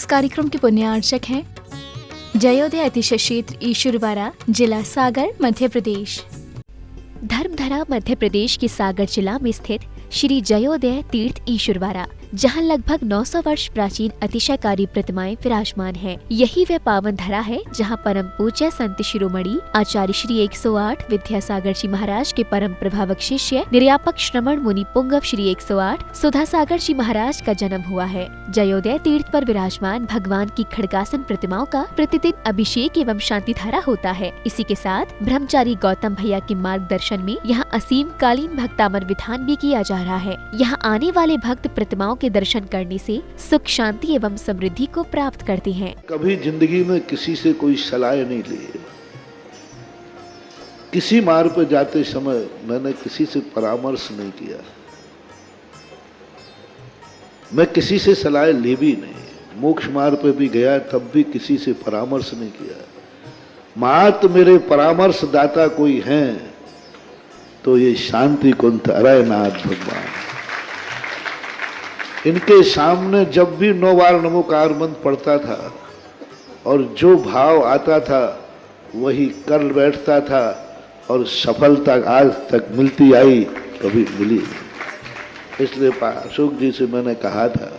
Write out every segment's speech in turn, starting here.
इस कार्यक्रम के पुण्यार्चक हैं जयोदय अतिशय क्षेत्र ईश्वरवाड़ा, जिला सागर, मध्य प्रदेश। धर्मधरा मध्य प्रदेश के सागर जिला में स्थित श्री जयोदय तीर्थ ईश्वरवाड़ा, जहां लगभग 900 वर्ष प्राचीन अतिशयकारी प्रतिमाएं विराजमान हैं। यही वह पावन धरा है जहां परम पूज्य संत शिरोमणि आचार्य श्री 108 विद्यासागर जी महाराज के परम प्रभावक शिष्य निर्यापक श्रमण मुनि पुंगव श्री 108 सुधासागर जी महाराज का जन्म हुआ है। जयोदय तीर्थ पर विराजमान भगवान की खड़गासन प्रतिमाओं का प्रतिदिन अभिषेक एवं शांति धारा होता है। इसी के साथ ब्रह्मचारी गौतम भैया के मार्गदर्शन में यहाँ असीम कालीन भक्तामर विधान भी किया जा रहा है। यहाँ आने वाले भक्त प्रतिमाओं के दर्शन करने से सुख, शांति एवं समृद्धि को प्राप्त करते हैं। कभी जिंदगी में किसी से कोई सलाह नहीं ली। किसी मार्ग पर जाते समय मैंने किसी से परामर्श नहीं किया। मैं किसी से सलाह ली भी नहीं। मोक्ष मार्ग पर भी गया तब भी किसी से परामर्श नहीं किया। मात्र मेरे परामर्श दाता कोई हैं तो ये शांति कुंठ अरयनाथ भगवान। इनके सामने जब भी 9 बार नमोकार मंत्र पढ़ता था और जो भाव आता था वही कर बैठता था और सफलता आज तक मिलती आई, कभी मिली। इसलिए अशोक जी से मैंने कहा था,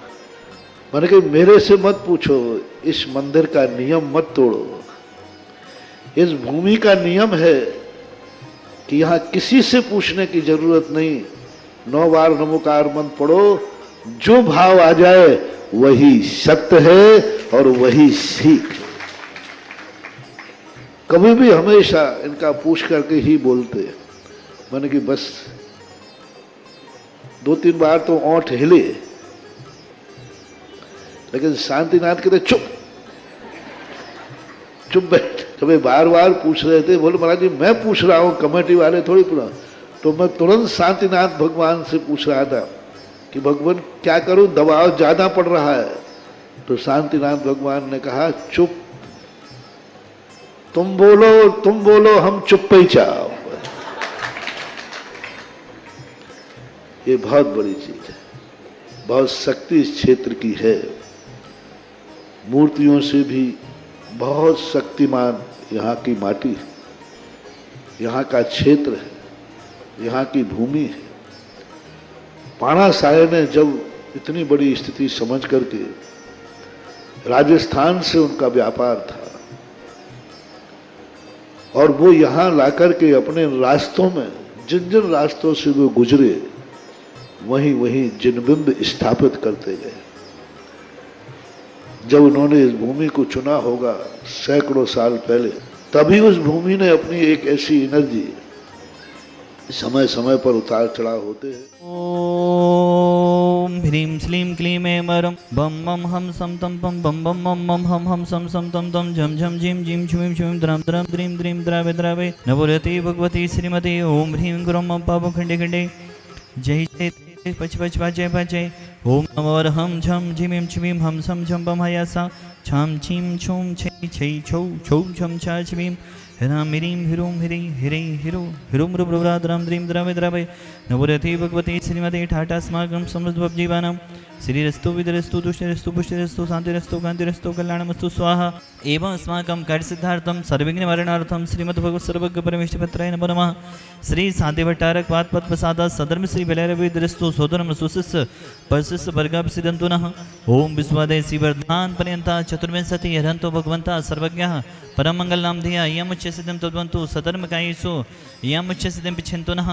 मैंने कहा मेरे से मत पूछो, इस मंदिर का नियम मत तोड़ो। इस भूमि का नियम है कि यहाँ किसी से पूछने की जरूरत नहीं। 9 बार नमोकार मंत्र पढ़ो, जो भाव आ जाए वही सत्य है और वही सीख है। कभी भी हमेशा इनका पूछ करके ही बोलते। मैंने कि बस 2-3 बार तो ओंठ हिले, लेकिन शांतिनाथ कहते चुप चुप बैठ। कभी बार बार पूछ रहे थे, बोले महाराज जी मैं पूछ रहा हूं, कमेटी वाले थोड़ी पूछा। तो मैं तुरंत शांतिनाथ भगवान से पूछ रहा था कि भगवान क्या करूं, दबाव ज्यादा पड़ रहा है। तो शांतिनाथ भगवान ने कहा चुप, तुम बोलो हम चुप ही चाहो। ये बहुत बड़ी चीज है, बहुत शक्ति इस क्षेत्र की है। मूर्तियों से भी बहुत शक्तिमान यहाँ की माटी है, यहाँ का क्षेत्र है, यहाँ की भूमि है। पाणा साहे ने जब इतनी बड़ी स्थिति समझ करके, राजस्थान से उनका व्यापार था और वो यहाँ लाकर के अपने रास्तों में जिन जिन रास्तों से वो गुजरे वहीं वहीं जिनबिंब स्थापित करते गए। जब उन्होंने इस भूमि को चुना होगा सैकड़ों साल पहले, तभी उस भूमि ने अपनी एक ऐसी एनर्जी, समय समय पर उतार चढ़ाव होते हैं। ओम ह्रीं श्लीं क्लीं ऐं मरं बम मम हम सम तम पम बम बम मम मम हम सम सम तम तम झम झम झीं झीं छुं छुं द्रम द्रम द्रीं द्रीं द्रावे द्रावे नवोरति भगवती श्रीमती ओम ह्रीं गुरुं मम पाप खंडे खंडे जय जय पच पच पाचय पाचय ओम नमो हम झम झीं छुं हम सम झम बम हयासा छम छीं छुं छै छै छौ छौ छम छा छीं हिरां मिरीं हिरूं हिरी हिरे हिरो हिरुं रुब्रुव्राद्रां द्रीं द्रावे द्रावे नवोरति भगवती श्रीमती ठाटा स्माकं समृद्धजीवानां श्रीरस्तु विदरस्तु तुष्टिरस्तु पुष्टिरस्तु शांतिरस्तु कांतिरस्तु कल्याणमस्तु स्वाहा। एवं अस्माकं कार्यसिद्धार्थं सर्वविघ्ननिवारणार्थं श्रीमद्भगवत् सर्वज्ञपरमेष्ठिपत्राय नमो नमः। श्री शांति भट्टारक पाद प्रसाद सदर्म श्री बलैरविदरस्तु सोदरम सुशिष्य परशिष्य वर्गा सिद्धंतु नः। ओम विश्वादेशी वर्धमान पर्यंता चतुर्विंशति हरन्तो भगवन्तः सर्वज्ञः परम मंगलनाम धिया यमुच्च सिद्धं तद्वन्तु सधर्मकायेषु यमुच्च सिद्धं पिच्छन्तु नः।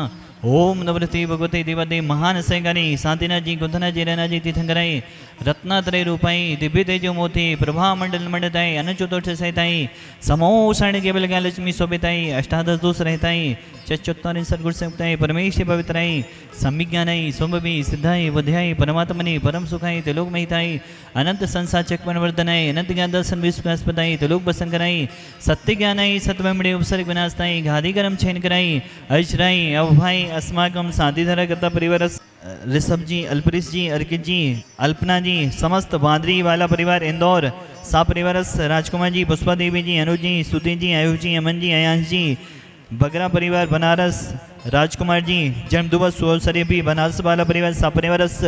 ओम नवरति भगवते देवादे महान सैगानी शांतिनाथ जी गुंथना जी रैना जी तीर्थंकराई रत्नात्रय रूपाई दिव्य तेजो मोती प्रभा मंडल मंडताई अनुचतुर्थ सहिताई समोषण केवल ज्ञान लक्ष्मी शोभिताई अष्टादश दोष रहताई चतुर्थ सदगुण संयुक्ताई परमेश्वर पवित्राई संविज्ञानाई सोमवी सिद्धाई वध्याई परमात्मनि परम सुखाई त्रिलोक महिताई अनंत संसार चक्रवर्धनाई अनंत ज्ञान दर्शन विश्वासपदाई त्रिलोक बसन कराई सत्य ज्ञानाई सत्वमणि उपसर्ग विनाशताई घाधी करम छेन कराई अजराई अवभाई अस्माकम शांतिधारा करता परिवार ऋषभ जी, अल्परीश जी, अर्कित जी, अल्पना जी, समस्त वादरी वाला परिवार इंदौर सा परिवार राजकुमार जी, पुष्पा देवी जी, अनुज जी, स्तुति जी, आयुष जी, अमन जी, अयांश जी, बगरा परिवार बनारस राजकुमार जी जन्म दिवस सुअवसरेपि बनारस बाला परिवार सापरिवारस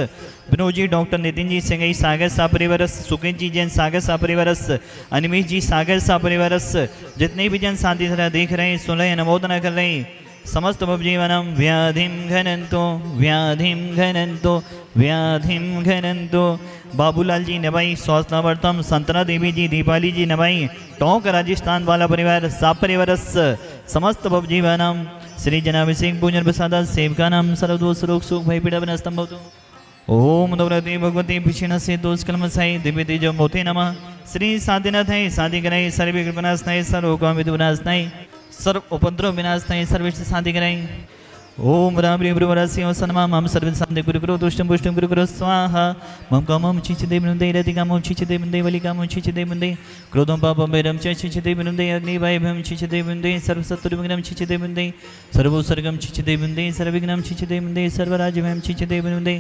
विनोद जी डॉक्टर नितिन जी सिंगई सागर सापरिवारस सुकेश जी जैन सागर सापरिवारस अनिमेश जी सागर सापरिवारस जितने भी जन शांति तरह देख रहे हैं सुन रहे हैं अनुमोदना कर रहे हैं समस्त जीवनम व्याधिम घनंतो व्याधिम घनंतो बाबूलाल जी नवाई स्वास्थ्यवर्तम संतना देवी जी दीपाली जी नवाई टोंक राजस्थान वाला परिवार सापरिवारस समस्त जीवनम श्री जनाभिषेक पूजन प्रसाद सेवका नाम सर्वदोष रोग सुख भय पीड़ा विनाशम भवतु ओम नवरते भगवती भीषण से दोष कलम साई दिव्य तेज मोते नमः श्री साधिनाथ साधि कराई सर्व विनाश नहीं सर्व विनाश नहीं सर्व उपद्रव विनाश नहीं सर्वेश शांति कराई ओम राम ह्रीं ब्रुवरस्य सन्मा मम सर्व शांति गुरु गुरु दुष्टम पुष्टम गुरु गुरु स्वाहा मम कामम छिचते बिनुदे रति कामम छिचते बिनुदे वली कामम छिचते बिनुदे क्रोधम पापम वैरम च छिचते बिनुदे अग्नि वायभम छिचते बिनुदे सर्व शत्रु विघ्नम छिचते बिनुदे सर्व सर्गम छिचते बिनुदे सर्व विघ्नम छिचते बिनुदे सर्व राज्यभयम छिचते बिनुदे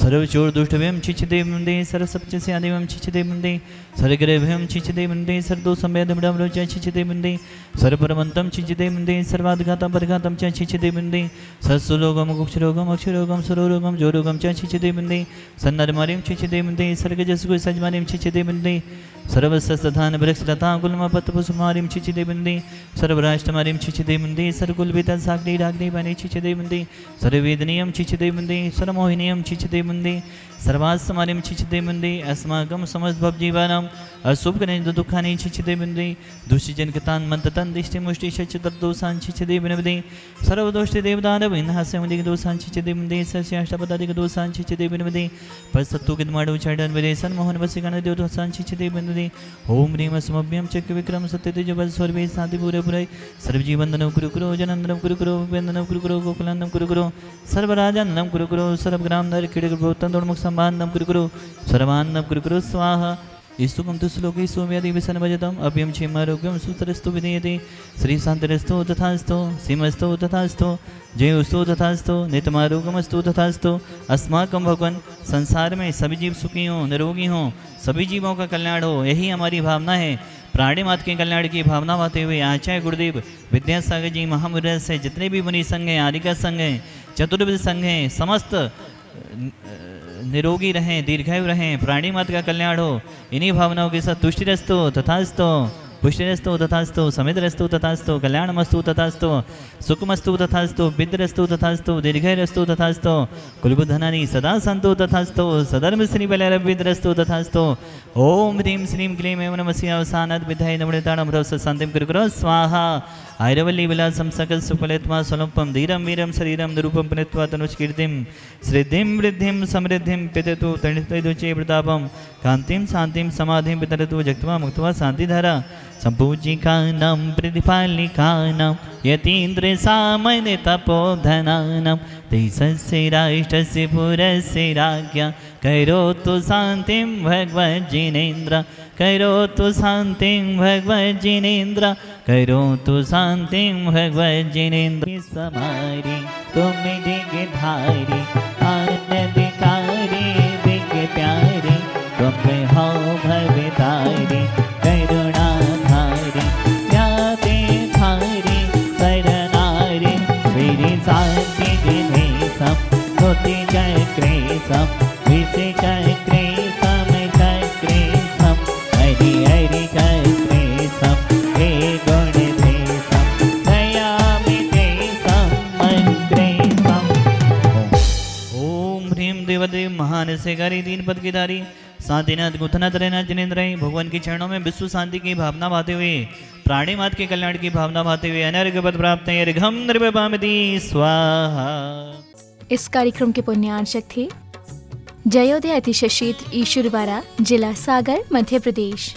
सर्व चोर दुष्टभयम छिचते बिनुदे सर्व सप्त से आदिवम छिचते बिनुदे सर्व ग्रहभयम छिचते बिनुदे सर्व दो संवेद बड़म च छिचते बिनुदे सर्व परमंतम छिचते बिनुदे सर्वाधिघातम पदघातम च छिचते बिनुदे सत्सुलोगम कुक्षरोगम अक्षरोगम सुरोगम जोरोगम च छिचते बिंदे सन्नरमारिम छिचते बिंदे सर्गजसगु सजमारिम छिचते बिंदे सर्वसस्थान वृक्षलता गुल्म पत्पुष्पमारिम छिचते बिंदे सर्वराष्ट्रमारिम छिचते बिंदे सर्वकुलविता साग्नि राग्नि बने छिचते बिंदे सर्ववेदनीयम छिचते बिंदे सर्वमोहिनीयम छिचते बिंदे सर्वास्मारिम छिचते बिंदे अस्माकं समस्त भवजीवानां अशुभकने दुःखानि छिचते बिंदे दुष्टजनकतान् मंततान् दिष्टि मुष्टि शच्युतदोषान् छिचते बिंदे सर्वदोष्टि देवदानव विनाशमुदिक दोषान् छिचते बिंदे सस्याष्टपदादिक दोषान् छिचते बिंदे पसत्तु किदमाडु चैडन विदेशन मोहन वसिकण देवदोषान् छिचते बिंदे ओम ह्रीं समभ्यं चक्र विक्रम सत्यतेज वज सर्वे शांति पूरे पुरै सर्वजीवंदनं कुरु कुरु जनंदनं कुरु कुरु वंदनं कुरु कुरु गोकुलंदनं कुरु कुरु सर्वराजानंदनं कुरु कुरु सर्वग्राम नर कीड़गुप्तंदोन्मुख संबान्नं कुरु कुरु सर्वान्नं कुरु कुरु स्वाहा इस्तुकं तु श्लोके सोम्यादि विसन्वजतम् अभ्यं क्षेमारोग्यं सुतरस्तु विधीयते श्री शान्तिरस्तु तथास्तु सीमस्तु तथास्तु जयोस्तु तथास्तु नितमारोगमस्तु तथास्तु अस्माकं भगवान संसार में सभी जीव सुखी हों निरोगी हों सभी जीवों का कल्याण हो यही हमारी भावना है प्राणी मात के कल्याण की भावना होते हुए आचार्य गुरुदेव विद्यासागर जी महामुद्रा से जितने भी मुनि संघ हैं आरिका संघ हैं चतुर्विद संघ हैं समस्त निरोगी रहें दीर्घायु रहें प्राणी मात का कल्याण हो इन्हीं भावनाओं के साथ तुष्टिरस्तु तथास्तु पुष्टिरस्तु तथास्तु समितरस्तु तथास्तु कल्याणमस्तु तथास्तु सुखमस्तु तथास्तु विद्रस्तु तथास्तु दीर्घैरस्तु तथास्तु कुलबुद्धनानि सदा सन्तु तथास्तु सधर्म श्री बलरविद्रस्तु तथास्तु ओम ह्रीं श्रीं क्लीं एवं नमस्य अवसानात् विधाय नमृताणं रवस शान्तिं कुरु स्वाहा आयरवल्ली विलासं सकल सुफलेत्मा स्वल्पं धीरं वीरं शरीरं निरूपं पुनित्वा तनुष्कीर्तिं श्रीधिं वृद्धिं समृद्धिं पिततु तणितुचे प्रतापं कान्तिं शान्तिं समाधिं वितरतु जक्त्वा मुक्त्वा शान्तिधारा सम्पूजिकानां प्रतिपालिकानां यतीन्द्रसामान्य तपोधनानां देशस्य राष्ट्रस्य पुरस्य राज्ञा करोतु शान्तिं भगवज्जिनेन्द्र करोतु शान्तिं भगवज्जिनेन्द्र करोतु शान्तिं भगवज्जिनेन्द्र समारि तुम दिग्धारी आनंदकारी दिग् प्यारी तुम हो भवतारी करुणाधारी ज्ञाते धारी शरणारी वीरि शान्ति जिनेशं कोटि चक्रेशं विषि चक्रेशं चक्रेशं हरि हरि चक्रेशं हे गुणधेशं दयामितेशं मन्त्रेशं ओम ह्रीं देवदेव महान से गारी दीन पद की दारी शांतिनाथ गुथनाथ रहना जिनेन्द्र भगवान के चरणों में विश्व शांति की भावना भाते हुए प्राणी मात के कल्याण की भावना भाते हुए अनर्घ पद प्राप्त है अर्घम निर्वपामति स्वाहा। इस कार्यक्रम के पुण्यार्चक थे जयोदय अतिशय क्षेत्र ईश्वरवाड़ा जिला सागर मध्य प्रदेश।